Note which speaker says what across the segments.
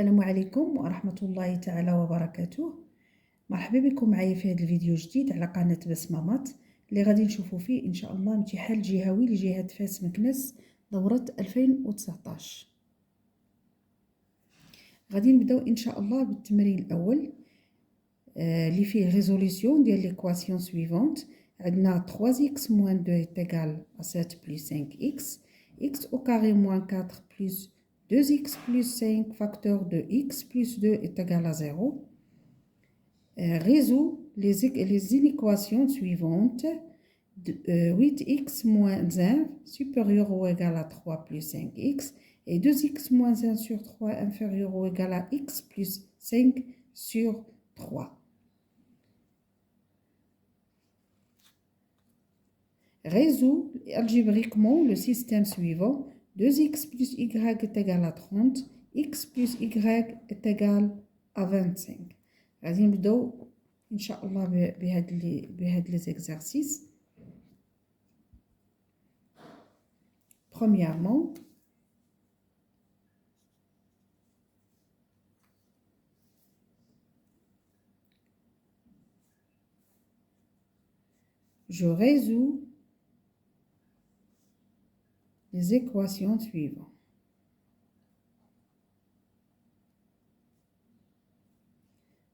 Speaker 1: السلام عليكم ورحمة الله تعالى وبركاته. مرحبا بكم معايا في هذا الفيديو جديد على قناة بسمامات اللي غادي نشوفوا فيه ان شاء الله امتحان جهوي لجهة فاس مكناس دورة 2019. غادي نبداو ان شاء الله بالتمرين الاول اللي فيه ريزوليسيون ديال ليكواسيون سويفونت. عندنا 3x moins 2 est égal à 7 plus 5x, x au carré moins 4 plus 2x plus 5 facteur de x plus 2 est égal à 0. Résout les inéquations suivantes. 8x moins 1 supérieur ou égal à 3 plus 5x et 2x moins 1 sur 3 inférieur ou égal à x plus 5 sur 3. Résout algébriquement le système suivant. 2x plus y est égal à 30, x plus y est égal à 25. غادي نبداو ان شاء الله بهاد les exercices. Premièrement, je résous les équations suivantes.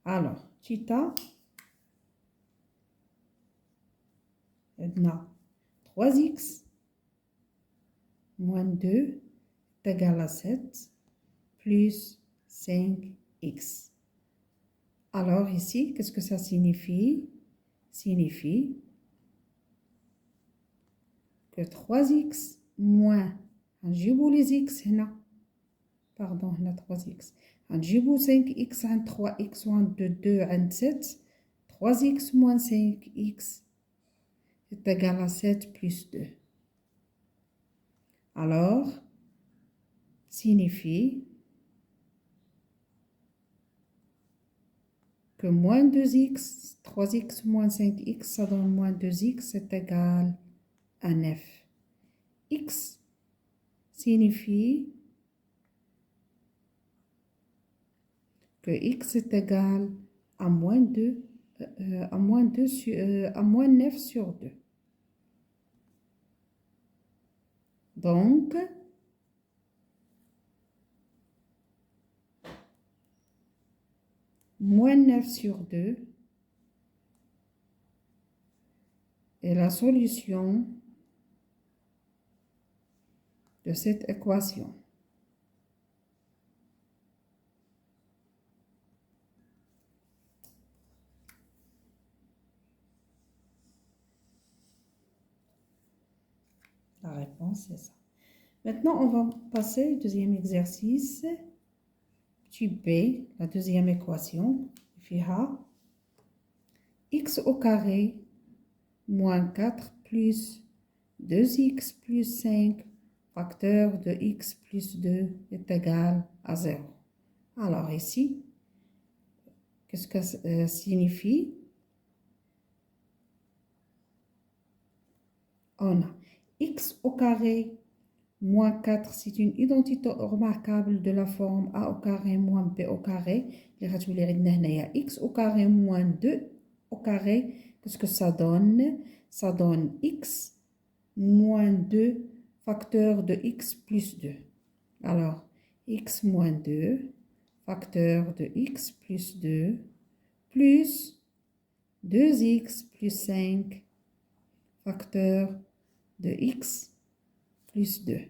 Speaker 1: Alors, theta, عندنا 3x moins 2 est égal à 7 plus 5x. Alors ici, qu'est-ce que ça signifie? Signifie que 3x moins, نجيبو les x هنا, pardon, هنا 3x, نجيبو 5x عند 3x عند 2 عند 7, 3x moins 5x est égal à 7 plus 2. Alors, signifie que moins 2x, 3x moins 5x, ça donne moins 2x, c'est égal à 9. X signifie que x est égal à moins 2, à moins 9 sur 2. Donc, moins 9 sur 2 est la solution de cette équation. La réponse est ça. Maintenant, on va passer au deuxième exercice. Petit b, la deuxième équation. Fira x au carré moins 4 plus 2x plus 5 facteur de x plus 2 est égal à 0. Alors ici, qu'est-ce que ça signifie? On a x au carré moins 4, c'est une identité remarquable de la forme a au carré moins b au carré. X au carré moins 2 au carré, qu'est-ce que ça donne? Ça donne x moins 2 facteur de x plus 2. Alors, x moins 2 facteur de x plus 2 plus 2x plus 5 facteur de x plus 2.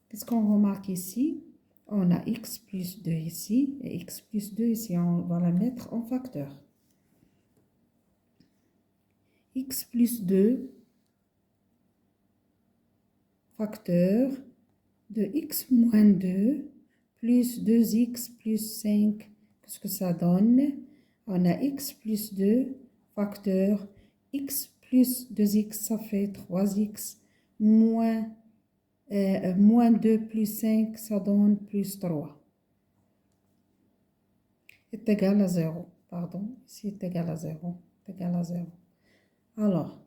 Speaker 1: Qu'est-ce qu'on remarque ici? On a x plus 2 ici et x plus 2 ici. On va la mettre en facteur. X plus 2 facteur de x moins 2 plus 2x plus 5. Qu'est-ce que ça donne? On a x plus 2 facteur x plus 2x, ça fait 3x moins 2 plus 5, ça donne plus 3. Est égal à 0. Pardon, ici est égal à 0. Est égal à 0. Alors,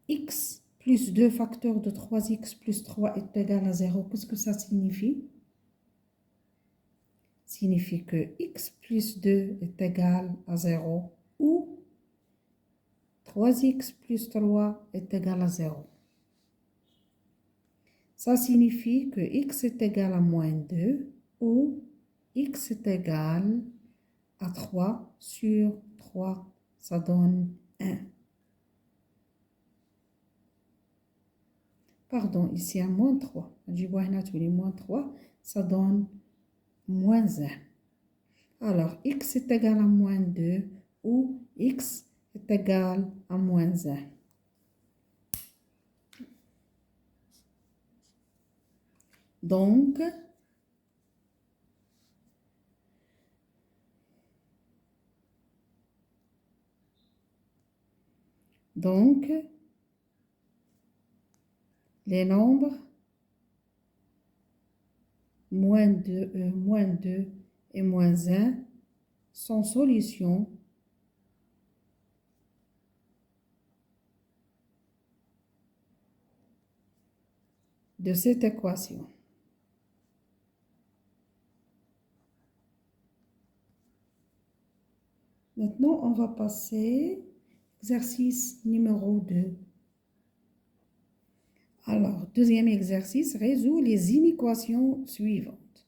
Speaker 1: x plus 2 facteurs de 3x plus 3 est égal à 0. Qu'est-ce que ça signifie? Signifie que x plus 2 est égal à 0 ou 3x plus 3 est égal à 0. Ça signifie que x est égal à moins 2 ou x est égal à 3 sur 3. Ça donne 1. Pardon, ici à moins 3. Je vois moins 3, ça donne moins 1. Alors, x est égal à moins 2 ou x est égal à moins 1. Donc, les nombres moins 2 et moins 1 sont solutions de cette équation. Maintenant, on va passer exercice numéro 2. Alors, deuxième exercice, résout les inéquations suivantes.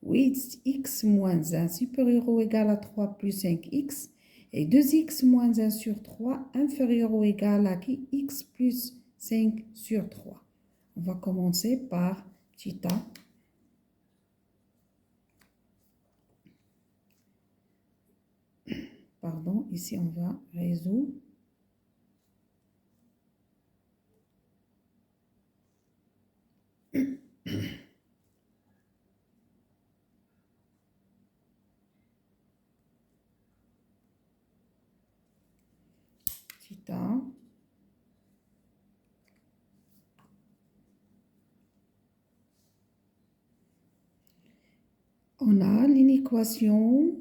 Speaker 1: 8x moins 1 supérieur ou égal à 3 plus 5x et 2x moins 1 sur 3 inférieur ou égal à x plus 5 sur 3. On va commencer par petit a. Pardon, ici on va résoudre. Petit a. On a l'inéquation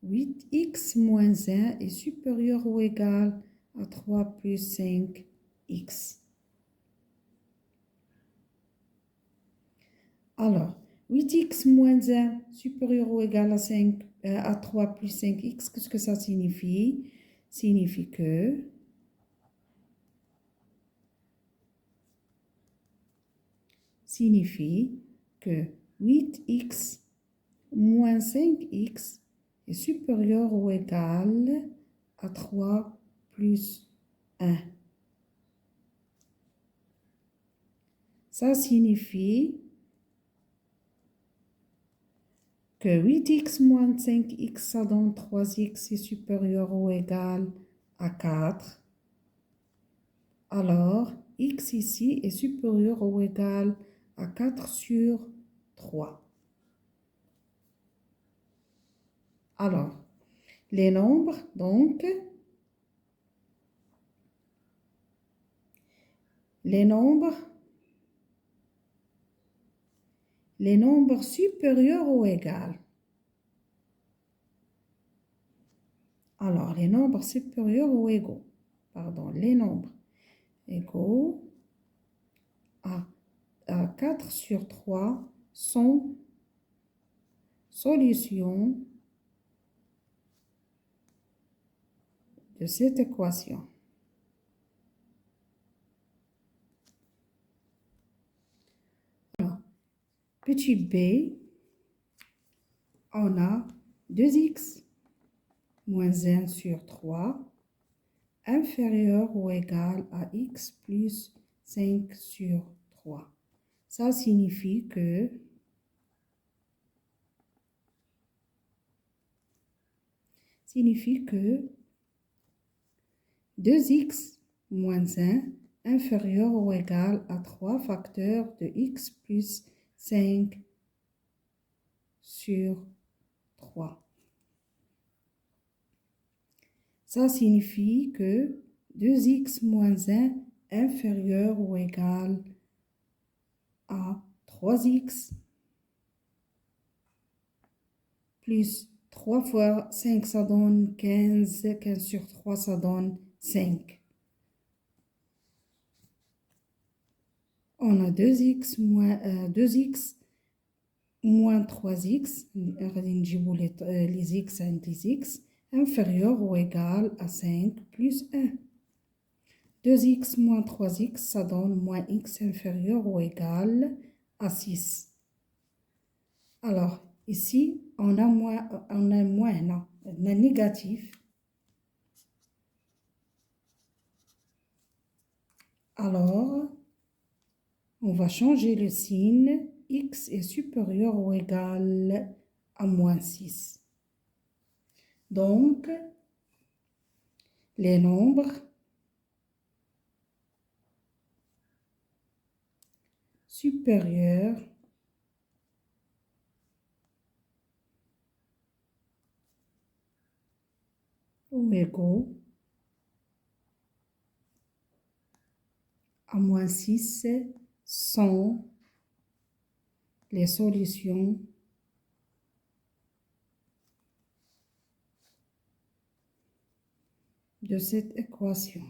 Speaker 1: 8x moins 1 est supérieur ou égal à 3 plus 5x. Alors, 8x moins 1 supérieur ou égal à 3 plus 5x, qu'est-ce que ça signifie? Signifie que 8x moins 5x est supérieur ou égal à 3 plus 1. Ça signifie que 8x moins 5x, ça donne 3x est supérieur ou égal à 4. Alors, x ici est supérieur ou égal à 4 sur 3. Alors, les nombres, donc, les nombres supérieurs ou égaux. Alors, les nombres supérieurs ou égaux, pardon, les nombres égaux à 4 sur 3 sont solutions de cette équation. Alors, petit b, on a 2x moins 1 sur 3 inférieur ou égal à x plus 5 sur 3. Ça signifie que signifie que 2x moins 1 inférieur ou égal à 3 facteurs de x plus 5 sur 3. Ça signifie que 2x moins 1 inférieur ou égal à 3x plus 3 fois 5, ça donne 15. 15 sur 3, ça donne 5. On a 2x moins 3x, les x et les x, inférieur ou égal à 5 plus 1. 2x moins 3x, ça donne moins x inférieur ou égal à 6. Alors, ici, on a moins, non, on a négatif. Alors, on va changer le signe. X est supérieur ou égal à moins 6. Donc, les nombres supérieurs ou égaux à moins 6 sont les solutions de cette équation.